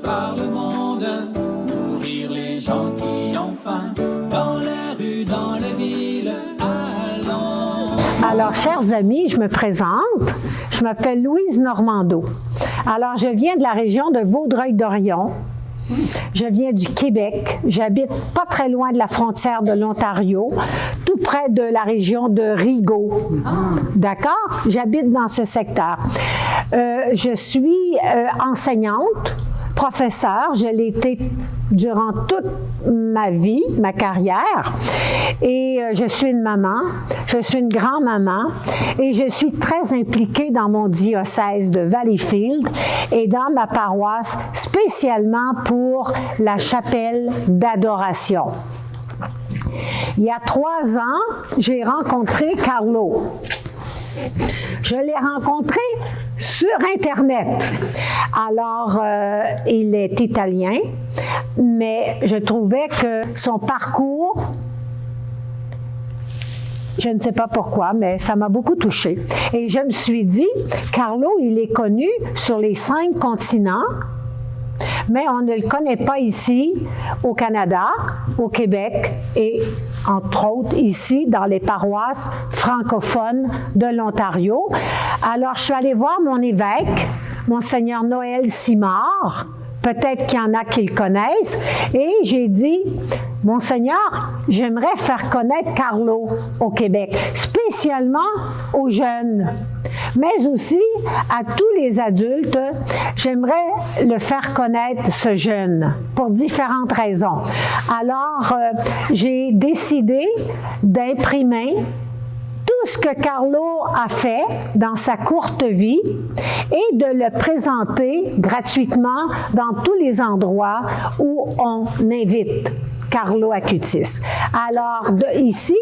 par le monde, nourrir les gens qui ont faim, dans les rues, dans les villes, allons. Alors, chers amis, je me présente. Je m'appelle Louise Normando. Alors, je viens de la région de Vaudreuil-Dorion. Je viens du Québec. J'habite pas très loin de la frontière de l'Ontario, tout près de la région de Rigaud. D'accord? J'habite dans ce secteur. Je suis enseignante, professeure. Je l'ai été durant toute ma vie, ma carrière. Et je suis une maman, je suis une grand-maman et je suis très impliquée dans mon diocèse de Valleyfield et dans ma paroisse, spécialement pour la chapelle d'adoration. Il y a 3 ans, j'ai rencontré Carlo. Je l'ai rencontré sur Internet. Alors, il est italien, mais je trouvais que son parcours, je ne sais pas pourquoi, mais ça m'a beaucoup touchée. Et je me suis dit, Carlo, il est connu sur les 5 continents, mais on ne le connaît pas ici, au Canada, au Québec et, entre autres, ici, dans les paroisses francophones de l'Ontario. Alors, je suis allée voir mon évêque, Monseigneur Noël Simard. Peut-être qu'il y en a qui le connaissent. Et j'ai dit, Monseigneur, j'aimerais faire connaître Carlo au Québec, spécialement aux jeunes, mais aussi à tous les adultes. J'aimerais le faire connaître, ce jeune, pour différentes raisons. Alors, j'ai décidé d'imprimer tout ce que Carlo a fait dans sa courte vie et de le présenter gratuitement dans tous les endroits où on invite Carlo Acutis. Alors, ici,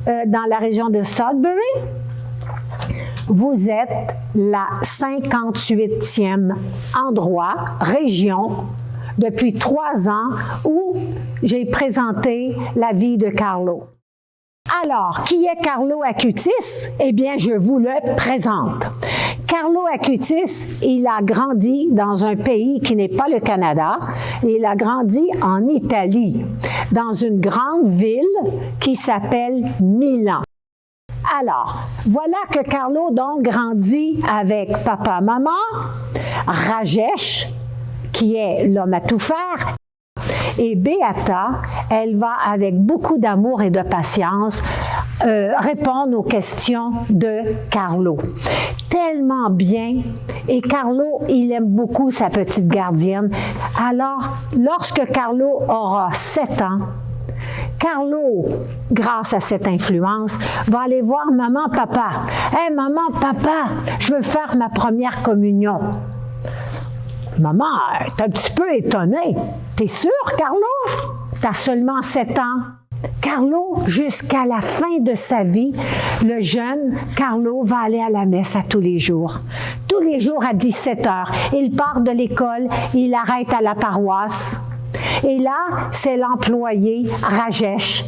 dans la région de Sudbury, vous êtes la 58e endroit, région, depuis 3 ans où j'ai présenté la vie de Carlo. Alors, qui est Carlo Acutis? Eh bien, je vous le présente. Carlo Acutis, il a grandi dans un pays qui n'est pas le Canada. Il a grandi en Italie, dans une grande ville qui s'appelle Milan. Alors, voilà que Carlo, donc, grandit avec papa, maman, Rajesh, qui est l'homme à tout faire, et Beata, elle va avec beaucoup d'amour et de patience répondre aux questions de Carlo. Tellement bien. Et Carlo, il aime beaucoup sa petite gardienne. Alors, lorsque Carlo aura 7 ans, Carlo, grâce à cette influence, va aller voir maman, papa. « Hey, maman, papa, je veux faire ma première communion. » Maman est un petit peu étonnée. « T'es sûr, Carlo? T'as seulement 7 ans. » Carlo, jusqu'à la fin de sa vie, le jeune Carlo va aller à la messe à tous les jours. Tous les jours à 17 heures. Il part de l'école, il arrête à la paroisse. Et là, c'est l'employé Rajesh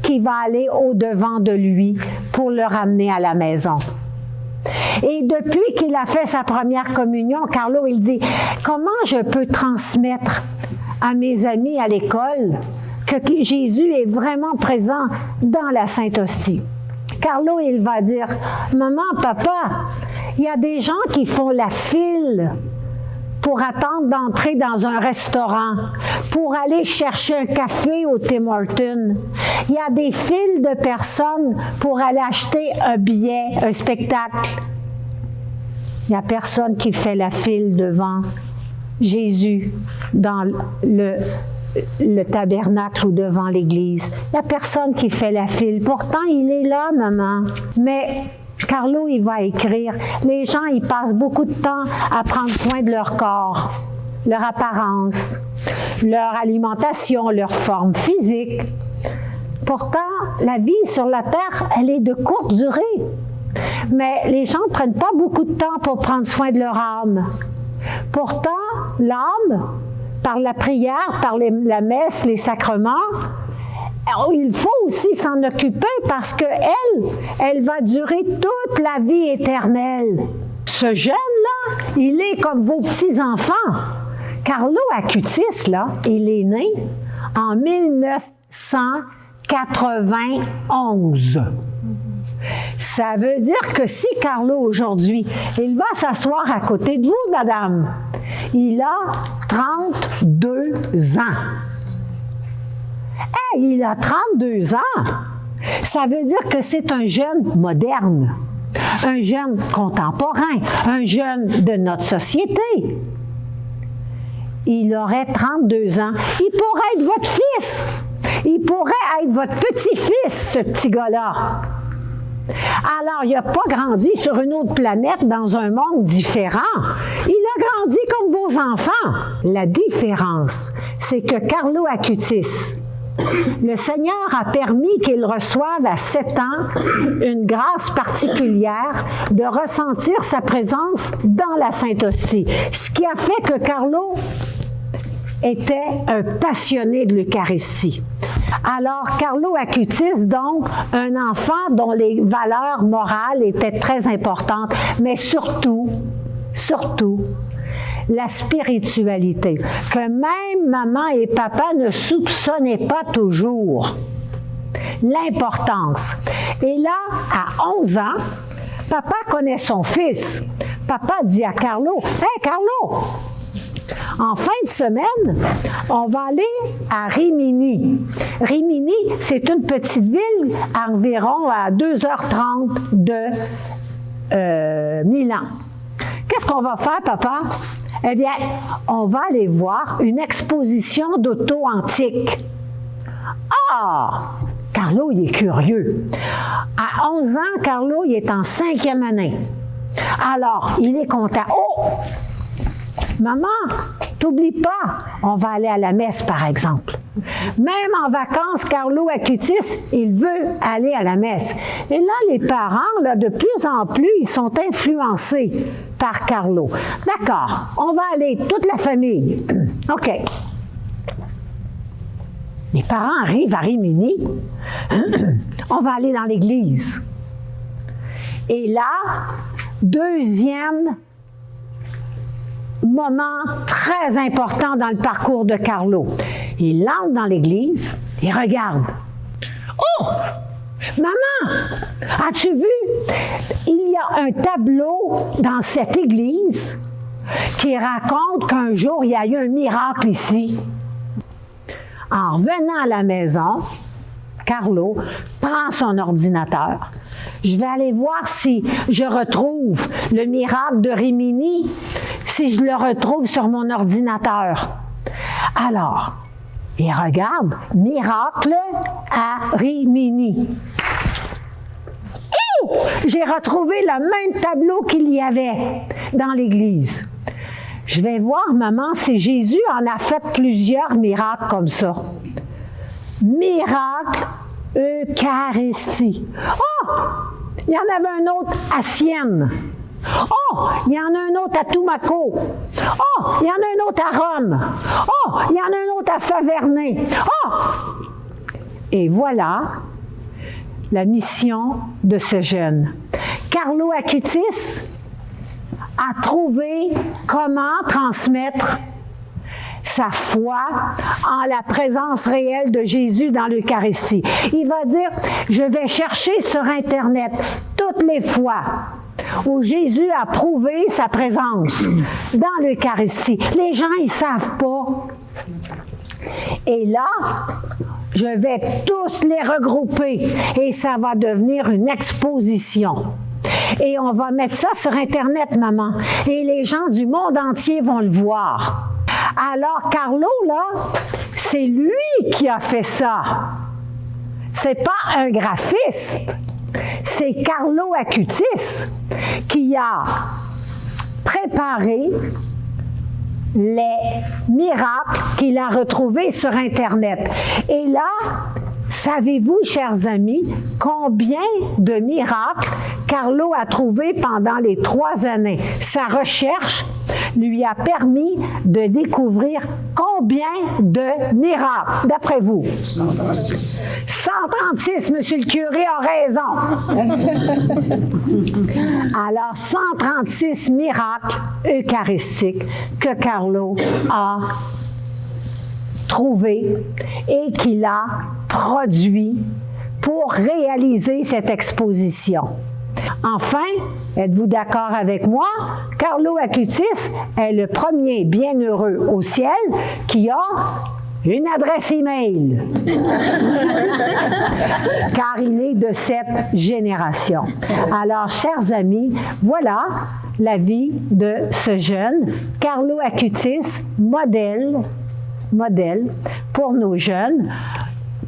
qui va aller au-devant de lui pour le ramener à la maison. Et depuis qu'il a fait sa première communion, Carlo, il dit, comment je peux transmettre à mes amis à l'école que Jésus est vraiment présent dans la Sainte Hostie? Carlo, il va dire, maman, papa, il y a des gens qui font la file pour attendre d'entrer dans un restaurant, pour aller chercher un café au Tim Hortons. Il y a des files de personnes pour aller acheter un billet, un spectacle. Il n'y a personne qui fait la file devant Jésus dans le tabernacle ou devant l'église. Il n'y a personne qui fait la file. Pourtant, il est là, maman. Mais Carlo, il va écrire, les gens, ils passent beaucoup de temps à prendre soin de leur corps, leur apparence, leur alimentation, leur forme physique. Pourtant, la vie sur la terre, elle est de courte durée. Mais les gens ne prennent pas beaucoup de temps pour prendre soin de leur âme. Pourtant, l'âme, par la prière, par la messe, les sacrements, il faut aussi s'en occuper parce qu'elle va durer toute la vie éternelle. Ce jeune-là, il est comme vos petits-enfants. Carlo Acutis, là, il est né en 1991. Ça veut dire que si Carlo, aujourd'hui, il va s'asseoir à côté de vous, madame, il a 32 ans. Hey, il a 32 ans! Ça veut dire que c'est un jeune moderne, un jeune contemporain, un jeune de notre société. Il aurait 32 ans. Il pourrait être votre fils. Il pourrait être votre petit-fils, ce petit gars-là. Alors, il n'a pas grandi sur une autre planète dans un monde différent. Il a grandi comme vos enfants. La différence, c'est que Carlo Acutis, le Seigneur a permis qu'il reçoive à 7 ans une grâce particulière de ressentir sa présence dans la Sainte Hostie. Ce qui a fait que Carlo était un passionné de l'Eucharistie. Alors, Carlo Acutis, donc, un enfant dont les valeurs morales étaient très importantes, mais surtout, la spiritualité, que même maman et papa ne soupçonnaient pas toujours. L'importance. Et là, à 11 ans, papa connaît son fils. Papa dit à Carlo, « Hey, Carlo! En fin de semaine, on va aller à Rimini. Rimini, c'est une petite ville environ à 2h30 de Milan. Qu'est-ce qu'on va faire, papa? Eh bien, on va aller voir une exposition d'auto antiques. Ah! Carlo, il est curieux. À 11 ans, Carlo, il est en 5e année. Alors, il est content. Oh! Maman, t'oublies pas, on va aller à la messe, par exemple. Même en vacances, Carlo Acutis, il veut aller à la messe. Et là, les parents, là, de plus en plus, ils sont influencés par Carlo. D'accord, on va aller, toute la famille. OK. Les parents arrivent à Rimini. On va aller dans l'église. Et là, deuxième moment très important dans le parcours de Carlo. Il entre dans l'église, il regarde. Oh! Maman! As-tu vu? Il y a un tableau dans cette église qui raconte qu'un jour, il y a eu un miracle ici. En revenant à la maison, Carlo prend son ordinateur. Je vais aller voir si je retrouve le miracle de Rimini, si je le retrouve sur mon ordinateur. Alors, il regarde « Miracle à Rimini ». Oh! J'ai retrouvé le même tableau qu'il y avait dans l'église. Je vais voir, maman, si Jésus en a fait plusieurs miracles comme ça. Miracle Eucharistie. Oh! Il y en avait un autre à Sienne. Oh! Il y en a un autre à Tumaco. Oh! Il y en a un autre à Rome. Oh! Il y en a un autre à Favernet. Oh! Et voilà la mission de ce jeune. Carlo Acutis a trouvé comment transmettre sa foi en la présence réelle de Jésus dans l'Eucharistie. Il va dire, je vais chercher sur Internet toutes les fois où Jésus a prouvé sa présence dans l'Eucharistie. Les gens, ils ne savent pas. Et là, je vais tous les regrouper et ça va devenir une exposition. Et on va mettre ça sur Internet, maman. Et les gens du monde entier vont le voir. Alors, Carlo, là, c'est lui qui a fait ça. C'est pas un graphiste. C'est Carlo Acutis qui a préparé les miracles qu'il a retrouvés sur Internet. Et là, Savez-vous, chers amis, combien de miracles Carlo a trouvé pendant les 3 années? Sa recherche lui a permis de découvrir combien de miracles, d'après vous? 136. 136, monsieur le curé a raison. Alors, 136 miracles eucharistiques que Carlo a trouvé et qu'il a produit pour réaliser cette exposition. Enfin, êtes-vous d'accord avec moi? Carlo Acutis est le premier bienheureux au ciel qui a une adresse email, car il est de cette génération. Alors, chers amis, voilà la vie de ce jeune Carlo Acutis, modèle pour nos jeunes,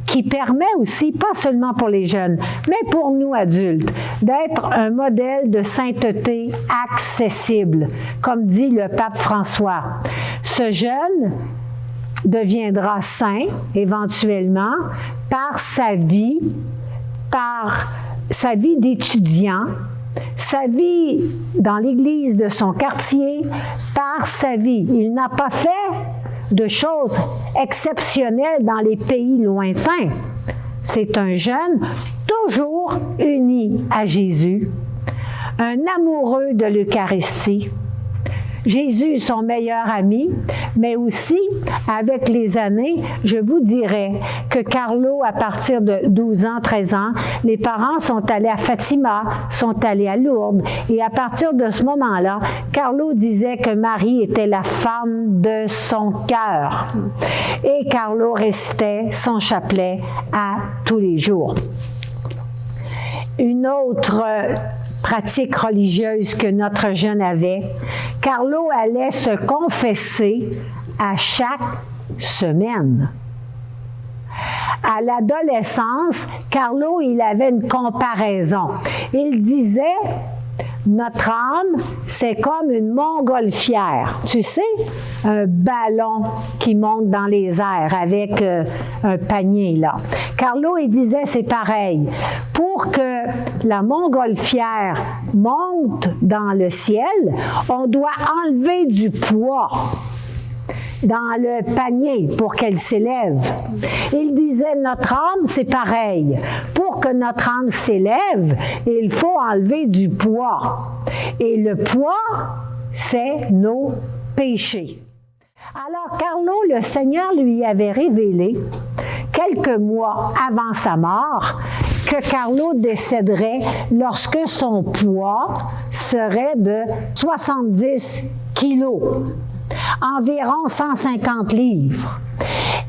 qui permet aussi, pas seulement pour les jeunes, mais pour nous adultes, d'être un modèle de sainteté accessible, comme dit le pape François. Ce jeune deviendra saint, éventuellement, par sa vie d'étudiant, sa vie dans l'église de son quartier, par sa vie. Il n'a pas fait de choses exceptionnelles dans les pays lointains. C'est un jeune toujours uni à Jésus, un amoureux de l'Eucharistie. Jésus, son meilleur ami, mais aussi, avec les années, je vous dirais que Carlo, à partir de 12 ans, 13 ans, les parents sont allés à Fatima, sont allés à Lourdes, et à partir de ce moment-là, Carlo disait que Marie était la femme de son cœur. Et Carlo récitait son chapelet à tous les jours. Une autre pratique religieuse que notre jeune avait, Carlo allait se confesser à chaque semaine. À l'adolescence, Carlo, il avait une comparaison. Il disait, notre âme, c'est comme une montgolfière. Tu sais, un ballon qui monte dans les airs avec un panier, là. Carlo, il disait, c'est pareil. Pour que la montgolfière monte dans le ciel, on doit enlever du poids dans le panier pour qu'elle s'élève. Il disait, notre âme, c'est pareil. Pour que notre âme s'élève, il faut enlever du poids. Et le poids, c'est nos péchés. Alors, Carlo, le Seigneur lui avait révélé, quelques mois avant sa mort, que Carlo décéderait lorsque son poids serait de 70 kilos. Environ 150 livres.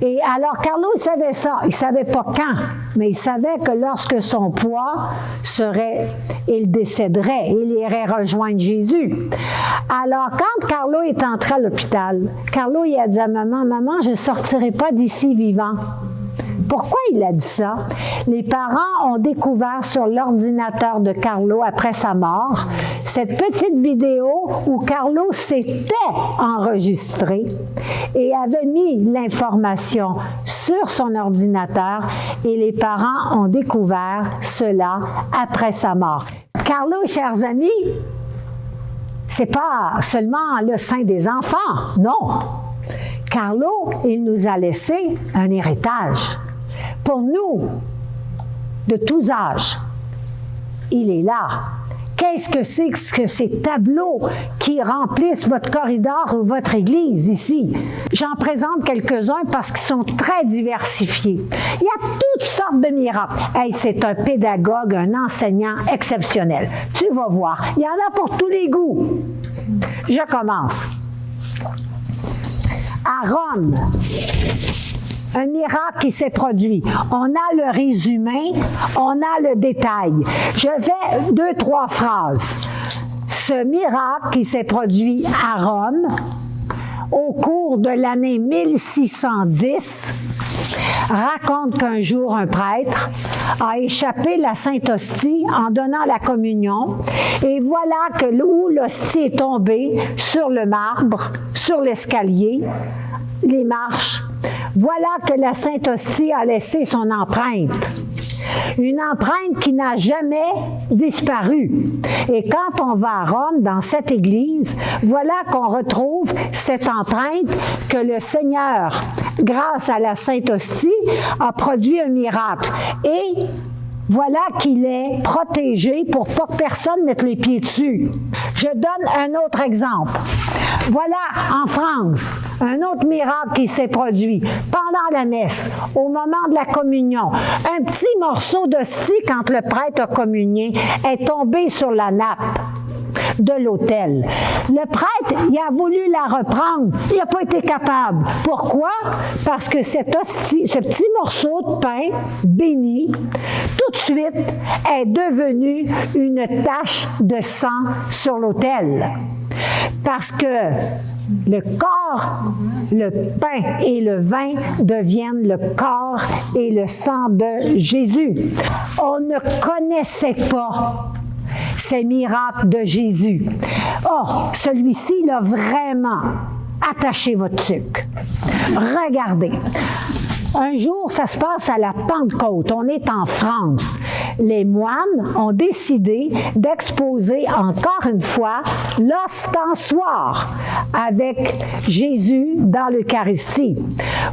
Et alors, Carlo, il savait ça. Il ne savait pas quand, mais il savait que lorsque son poids serait, il décéderait, il irait rejoindre Jésus. Alors, quand Carlo est entré à l'hôpital, Carlo, il a dit à maman, « Maman, je ne sortirai pas d'ici vivant. » Pourquoi il a dit ça? Les parents ont découvert sur l'ordinateur de Carlo après sa mort cette petite vidéo où Carlo s'était enregistré et avait mis l'information sur son ordinateur et les parents ont découvert cela après sa mort. Carlo, chers amis, c'est pas seulement le saint des enfants, non. Carlo, il nous a laissé un héritage. Pour nous, de tous âges, il est là. Qu'est-ce que c'est que ces tableaux qui remplissent votre corridor ou votre église ici? J'en présente quelques-uns parce qu'ils sont très diversifiés. Il y a toutes sortes de miracles. Hey, c'est un pédagogue, un enseignant exceptionnel. Tu vas voir, il y en a pour tous les goûts. Je commence. À Rome, un miracle qui s'est produit. On a le résumé, on a le détail. Je fais 2-3 phrases. Ce miracle qui s'est produit à Rome au cours de l'année 1610 raconte qu'un jour un prêtre a échappé la Sainte Hostie en donnant la communion et voilà que où l'hostie est tombée sur le marbre, sur l'escalier, les marches, voilà que la Sainte Hostie a laissé son empreinte. Une empreinte qui n'a jamais disparu. Et quand on va à Rome, dans cette église, voilà qu'on retrouve cette empreinte que le Seigneur, grâce à la Sainte Hostie, a produit un miracle. Et voilà qu'il est protégé pour pas que personne mette les pieds dessus. Je donne un autre exemple. Voilà, en France, un autre miracle qui s'est produit pendant la messe, au moment de la communion. Un petit morceau d'hostie, quand le prêtre a communié, est tombé sur la nappe de l'autel. Le prêtre, il a voulu la reprendre. Il n'a pas été capable. Pourquoi? Parce que cette hostie, ce petit morceau de pain béni, tout de suite, est devenu une tache de sang sur l'autel. Parce que le corps, le pain et le vin deviennent le corps et le sang de Jésus. On ne connaissait pas ces miracles de Jésus. Oh, celui-ci, il a vraiment attaché votre tuque. Regardez. Un jour, ça se passe à la Pentecôte. On est en France. Les moines ont décidé d'exposer encore une fois l'ostensoir avec Jésus dans l'Eucharistie.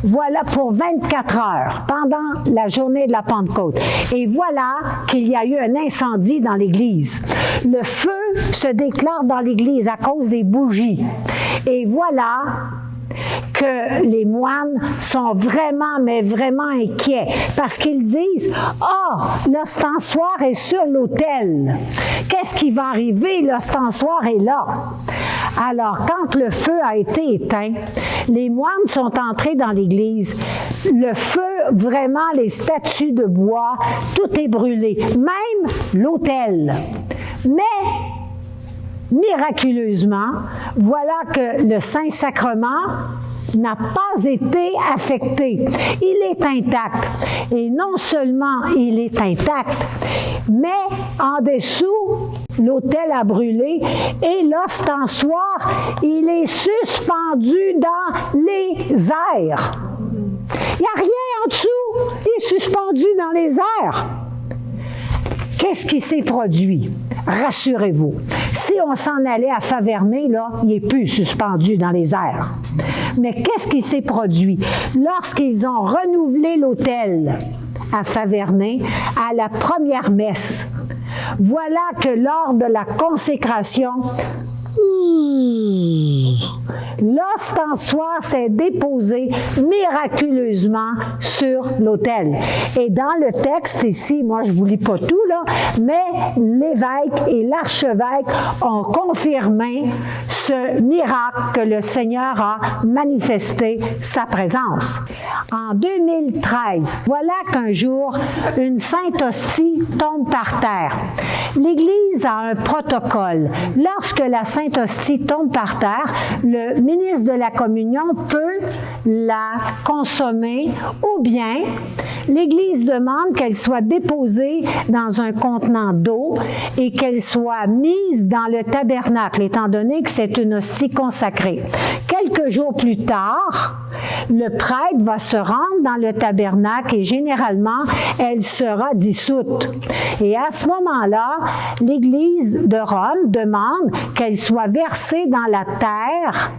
Voilà pour 24 heures, pendant la journée de la Pentecôte. Et voilà qu'il y a eu un incendie dans l'Église. Le feu se déclare dans l'Église à cause des bougies. Et voilà que les moines sont vraiment, mais vraiment inquiets parce qu'ils disent « Ah, l'ostensoir est sur l'autel. Qu'est-ce qui va arriver? L'ostensoir est là. » Alors, quand le feu a été éteint, les moines sont entrés dans l'église. Le feu, vraiment, les statues de bois, tout est brûlé, même l'autel. Mais miraculeusement, voilà que le Saint-Sacrement n'a pas été affecté. Il est intact. Et non seulement il est intact, mais en dessous, l'autel a brûlé et l'ostensoir, il est suspendu dans les airs. Il n'y a rien en dessous. Il est suspendu dans les airs. Qu'est-ce qui s'est produit? Rassurez-vous, si on s'en allait à Faverné, là, il n'est plus suspendu dans les airs. Mais qu'est-ce qui s'est produit? Lorsqu'ils ont renouvelé l'autel à Faverné, à la première messe, voilà que lors de la consécration, l'ostensoir s'est déposé miraculeusement sur l'autel. Et dans le texte ici, moi je ne vous lis pas tout, là, mais l'évêque et l'archevêque ont confirmé ce miracle que le Seigneur a manifesté sa présence. En 2013, voilà qu'un jour, une sainte hostie tombe par terre. L'Église a un protocole. Lorsque la sainte hostie tombe par terre, le ministre de la Communion peut la consommer ou bien l'Église demande qu'elle soit déposée dans un contenant d'eau et qu'elle soit mise dans le tabernacle, étant donné que c'est une hostie consacrée. Quelques jours plus tard, le prêtre va se rendre dans le tabernacle et généralement, elle sera dissoute. Et à ce moment-là, l'Église de Rome demande qu'elle soit versée dans la terre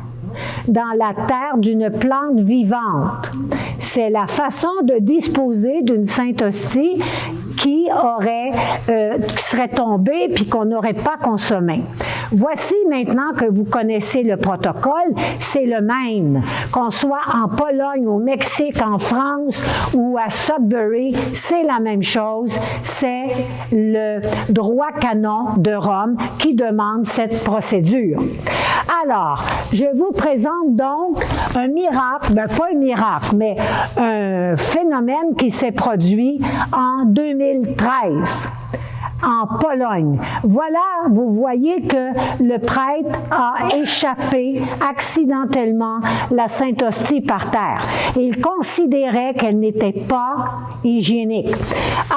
d'une plante vivante. C'est la façon de disposer d'une sainte hostie qui serait tombée puis qu'on n'aurait pas consommé. Voici maintenant que vous connaissez le protocole, c'est le même. Qu'on soit en Pologne, au Mexique, en France ou à Sudbury, c'est la même chose. C'est le droit canon de Rome qui demande cette procédure. Alors, je vous présente donc un miracle, pas un miracle, mais un phénomène qui s'est produit en 2013. en Pologne. Voilà, vous voyez que le prêtre a échappé accidentellement la Sainte Hostie par terre. Il considérait qu'elle n'était pas hygiénique.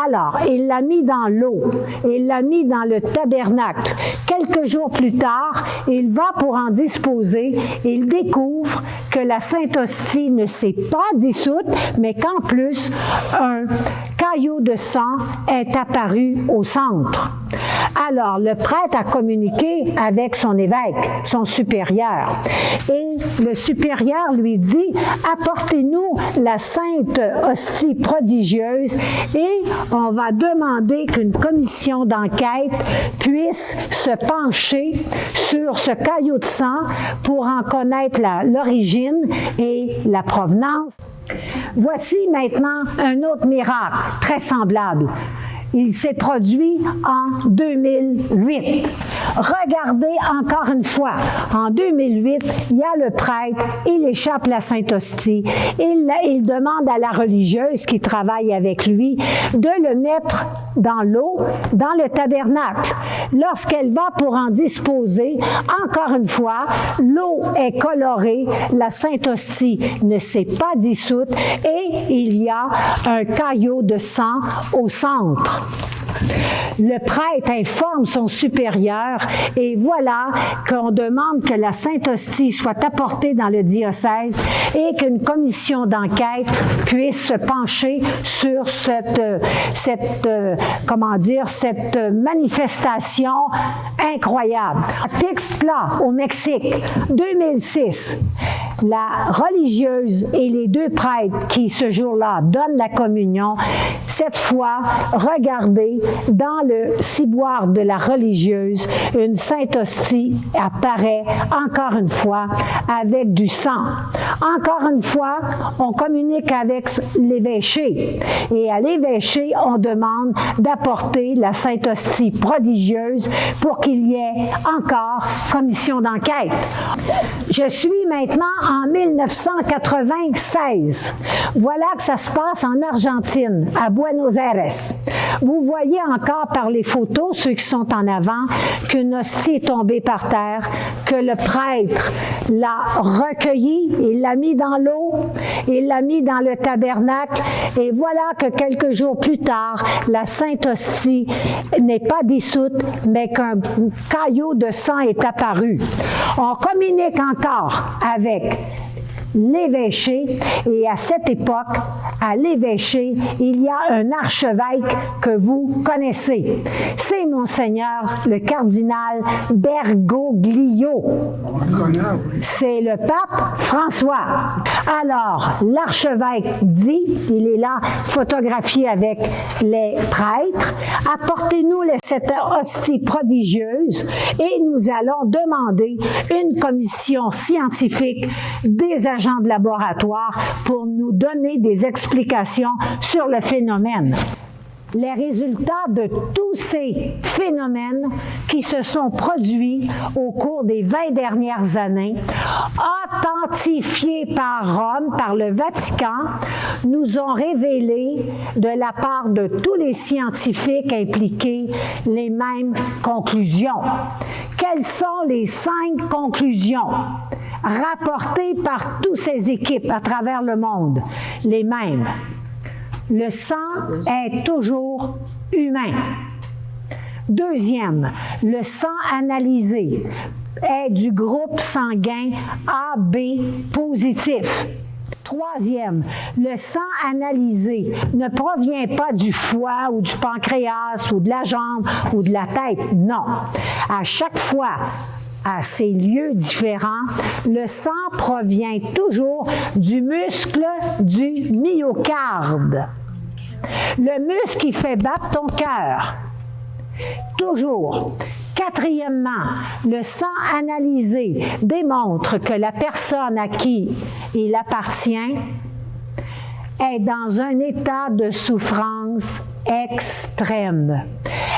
Alors, il l'a mis dans l'eau, il l'a mis dans le tabernacle. Quelques jours plus tard, il va pour en disposer et il découvre que la Sainte Hostie ne s'est pas dissoute, mais qu'en plus, un caillot de sang est apparu au centre. Alors, le prêtre a communiqué avec son évêque, son supérieur. Et le supérieur lui dit, apportez-nous la Sainte Hostie prodigieuse et on va demander qu'une commission d'enquête puisse se pencher sur ce caillot de sang pour en connaître l'origine et la provenance. Voici maintenant un autre miracle très semblable. Il s'est produit en 2008. Regardez encore une fois. En 2008, il y a le prêtre, il échappe la Sainte Hostie. Il demande à la religieuse qui travaille avec lui de le mettre dans l'eau, dans le tabernacle. Lorsqu'elle va pour en disposer, encore une fois, l'eau est colorée, la Sainte Hostie ne s'est pas dissoute et il y a un caillot de sang au centre. Le prêtre informe son supérieur et voilà qu'on demande que la Sainte Hostie soit apportée dans le diocèse et qu'une commission d'enquête puisse se pencher sur cette manifestation incroyable. Texte-là, au Mexique, 2006, la religieuse et les deux prêtres qui, ce jour-là, donnent la communion, cette fois, regardez, dans le ciboire de la religieuse, une Sainte Hostie apparaît encore une fois avec du sang. Encore une fois, on communique avec l'évêché et à l'évêché, on demande d'apporter la Sainte Hostie prodigieuse pour qu'il y ait encore commission d'enquête. Je suis maintenant en 1996. Voilà que ça se passe en Argentine, à Buenos Aires. Vous voyez encore par les photos, ceux qui sont en avant, qu'une hostie est tombée par terre, que le prêtre l'a recueillie, il l'a mis dans l'eau, il l'a mis dans le tabernacle, et voilà que quelques jours plus tard, la Sainte Hostie n'est pas dissoute, mais qu'un caillot de sang est apparu. On communique encore avec l'évêché, et à cette époque, à l'évêché, il y a un archevêque que vous connaissez. C'est Monseigneur le cardinal Bergoglio. C'est le pape François. Alors, l'archevêque dit, il est là photographié avec les prêtres, apportez-nous cette hostie prodigieuse et nous allons demander une commission scientifique des agents de laboratoire pour nous donner des explications sur le phénomène. Les résultats de tous ces phénomènes qui se sont produits au cours des 20 dernières années, authentifiés par Rome, par le Vatican, nous ont révélé de la part de tous les scientifiques impliqués les mêmes conclusions. Quelles sont les 5 conclusions rapportées par toutes ces équipes à travers le monde? Les mêmes. Le sang est toujours humain. Deuxième, le sang analysé est du groupe sanguin AB positif. Troisième, le sang analysé ne provient pas du foie ou du pancréas ou de la jambe ou de la tête. Non. À chaque fois, à ces lieux différents, le sang provient toujours du muscle du myocarde. Le muscle qui fait battre ton cœur. Toujours. Quatrièmement, le sang analysé démontre que la personne à qui il appartient est dans un état de souffrance extrême,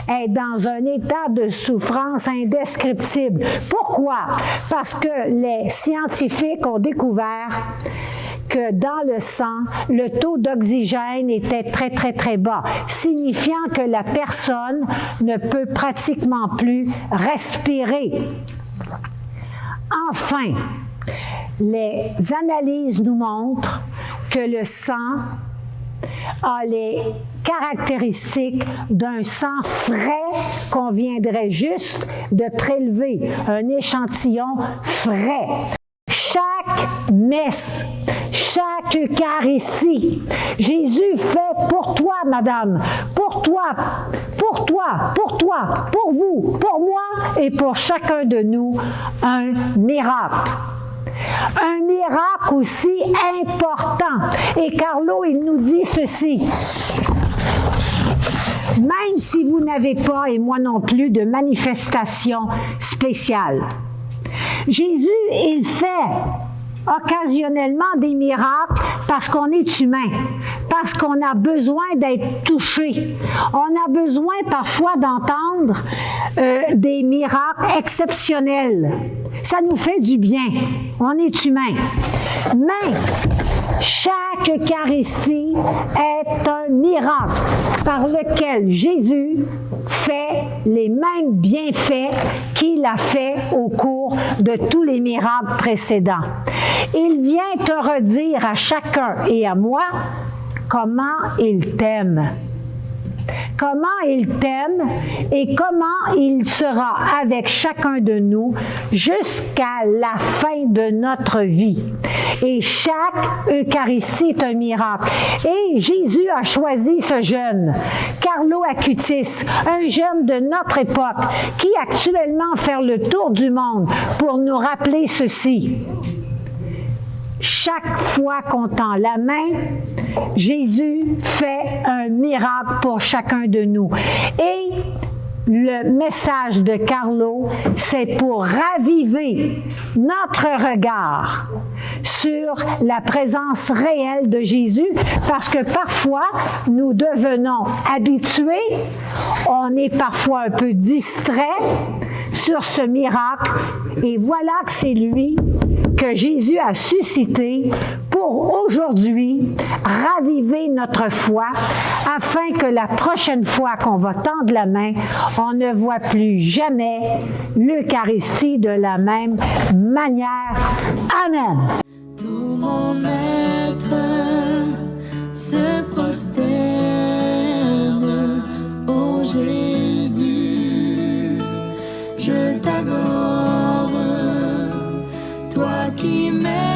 est dans un état de souffrance indescriptible. Pourquoi? Parce que les scientifiques ont découvert que dans le sang, le taux d'oxygène était très, très, très bas, signifiant que la personne ne peut pratiquement plus respirer. Enfin, les analyses nous montrent que le sang a les caractéristiques d'un sang frais qu'on viendrait juste de prélever, un échantillon frais. Chaque messe, chaque Eucharistie, Jésus fait pour toi, madame, pour toi, pour toi, pour toi, pour vous, pour moi et pour chacun de nous, un miracle. Un miracle aussi important. Et Carlo, il nous dit ceci. Même si vous n'avez pas, et moi non plus, de manifestation spéciale, Jésus, il fait occasionnellement des miracles parce qu'on est humain, parce qu'on a besoin d'être touché. On a besoin parfois d'entendre des miracles exceptionnels. Ça nous fait du bien. On est humain. Mais chaque Eucharistie est un miracle par lequel Jésus fait les mêmes bienfaits qu'il a fait au cours de tous les miracles précédents. Il vient te redire à chacun et à moi comment il t'aime. Comment il t'aime et comment il sera avec chacun de nous jusqu'à la fin de notre vie. Et chaque Eucharistie est un miracle. Et Jésus a choisi ce jeune, Carlo Acutis, un jeune de notre époque, qui actuellement fait le tour du monde pour nous rappeler ceci. Chaque fois qu'on tend la main, Jésus fait un miracle pour chacun de nous. Et le message de Carlo, c'est pour raviver notre regard sur la présence réelle de Jésus, parce que parfois, nous devenons habitués, on est parfois un peu distrait sur ce miracle, et voilà que c'est lui que Jésus a suscité pour aujourd'hui raviver notre foi afin que la prochaine fois qu'on va tendre la main, on ne voit plus jamais l'Eucharistie de la même manière. Amen. Tout mon être se prosterne, ô Jésus, je t'adore, toi qui m'aimes.